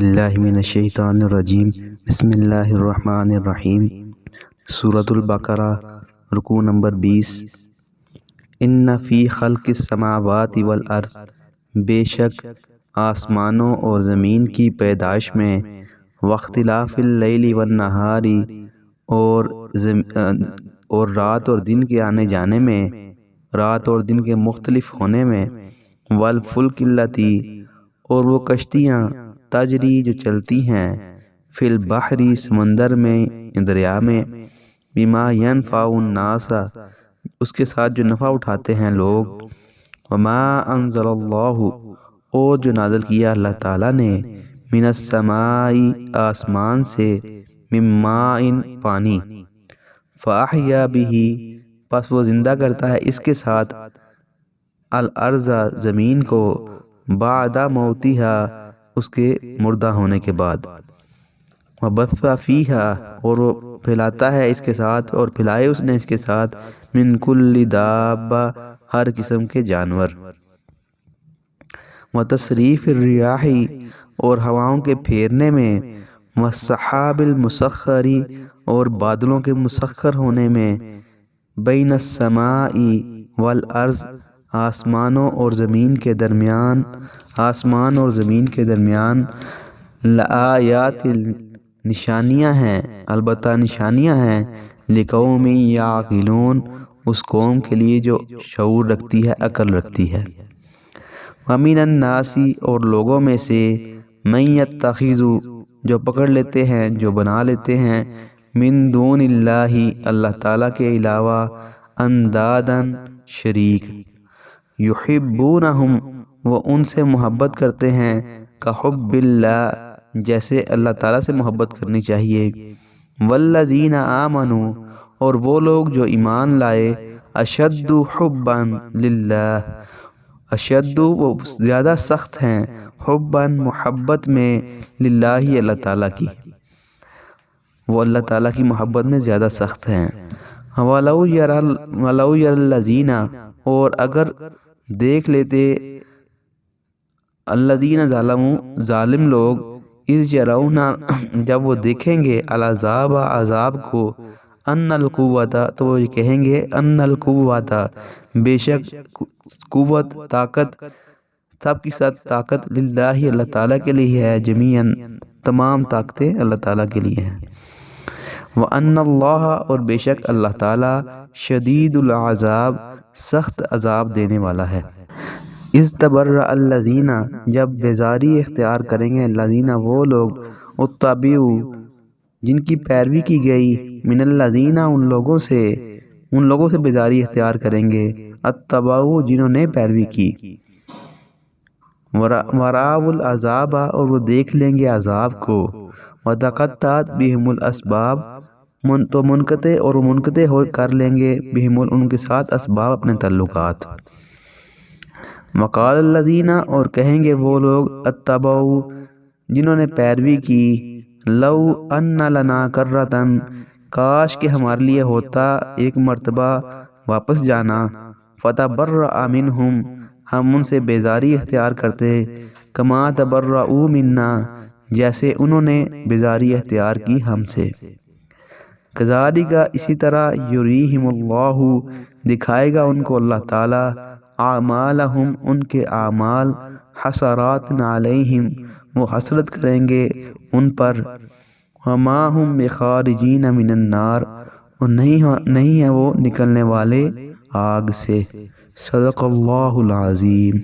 باللہ من الشیطان الرجیم بسم اللہ الرحمن الرحیم۔ سورۃ البقرہ رکوع نمبر 20۔ ان فی خلق السماوات والارض، بے شک آسمانوں اور زمین کی پیدائش میں، واختلاف اللیل والنہار، اور رات اور دن کے آنے جانے میں، رات اور دن کے مختلف ہونے میں، والفلک اللاتی، اور وہ کشتیاں، تجری جو چلتی ہیں، فی البحر سمندر میں، دریا میں، بما ینفع الناس، اس کے ساتھ جو نفع اٹھاتے ہیں لوگ، وما انزل اللہ، اور جو نازل کیا اللہ تعالیٰ نے، من السماء آسمان سے، من ماء پانی، فاحیا بہ، پس وہ زندہ کرتا ہے اس کے ساتھ، الارض زمین کو، بعد موتہا، اس کے مردہ ہونے کے بعد، وبث فیہا، اور وہ پھیلاتا ہے اس کے ساتھ، اور پھلائے اس نے اس کے ساتھ، من کل دابہ، ہر قسم کے جانور، وتصریف الریاح، اور ہواؤں کے پھیرنے میں، والسحاب المسخر، اور بادلوں کے مسخر ہونے میں، بین السماء والارض، آسمانوں اور زمین کے درمیان، آسمان اور زمین کے درمیان، لآیات، نشانیاں ہیں، البتہ نشانیاں ہیں، لقوم یعقلون، اس قوم کے لیے جو شعور رکھتی ہے، عقل رکھتی ہے، ومن الناس، اور لوگوں میں سے، من یتخذ، جو پکڑ لیتے ہیں، جو بنا لیتے ہیں، من دون اللہ، اللہ تعالیٰ کے علاوہ، اندادا، شریک، یحبونہم، وہ ان سے محبت کرتے ہیں، کحب اللہ، جیسے اللہ تعالیٰ سے محبت کرنی چاہیے، والذین آمنوا، اور وہ لوگ جو ایمان لائے، اشد حبا للہ، اشد، وہ زیادہ سخت ہیں، حبا، محبت میں، للہ، اللہ تعالیٰ کی، وہ اللہ تعالیٰ کی محبت میں زیادہ سخت ہیں، وَلَوْ يَرَى الَّذِينَ، اور اگر دیکھ لیتے، الذین ظلموا، ظالم لوگ، اذ یرون، جب وہ دیکھیں گے، العذاب، عذاب کو، ان القوۃ، تو وہ کہیں گے، ان القوۃ، بے شک قوت، طاقت، سب کی سب طاقت، للہ، اللہ تعالیٰ کے لیے ہے، جمیعاً، تمام طاقتیں اللہ تعالیٰ کے لیے ہیں، وَأَنَّ اللَّهَ، اور بے شک اللہ تعالیٰ، شدید العذاب، سخت عذاب دینے والا ہے، اذ تبرأ الذین، جب بیزاری اختیار کریں گے، الذین، وہ لوگ، اتبعوا، جن کی پیروی کی گئی، من الذین، ان لوگوں سے بیزاری اختیار کریں گے، اتبعوا، جنہوں نے پیروی کی، ورأوا العذاب، اور وہ دیکھ لیں گے عذاب کو، وتقطعت بہم الاسباب، تو منقطع، اور وہ منقطع ہو کر لیں گے، بہم، ان کے ساتھ، اسباب، اپنے تعلقات، وقال الذین، اور کہیں گے وہ لوگ، اتبعوا، جنہوں نے پیروی کی، لو ان لنا کرۃ، کاش کہ ہمارے لیے ہوتا ایک مرتبہ واپس جانا، فتبرأ منہم، ہم ان سے بیزاری اختیار کرتے، کما تبرؤوا منا، جیسے انہوں نے بیزاری اختیار کی ہم سے، کذالک، اسی طرح، یریہم اللہ، دکھائے گا ان کو اللہ تعالیٰ، اعمالہم، ان کے اعمال، حسرات علیہم، وہ حسرت کریں گے ان پر، وما ہم بخارجین من النار، اور نہیں ہے وہ نکلنے والے آگ سے، صدق اللہ العظیم۔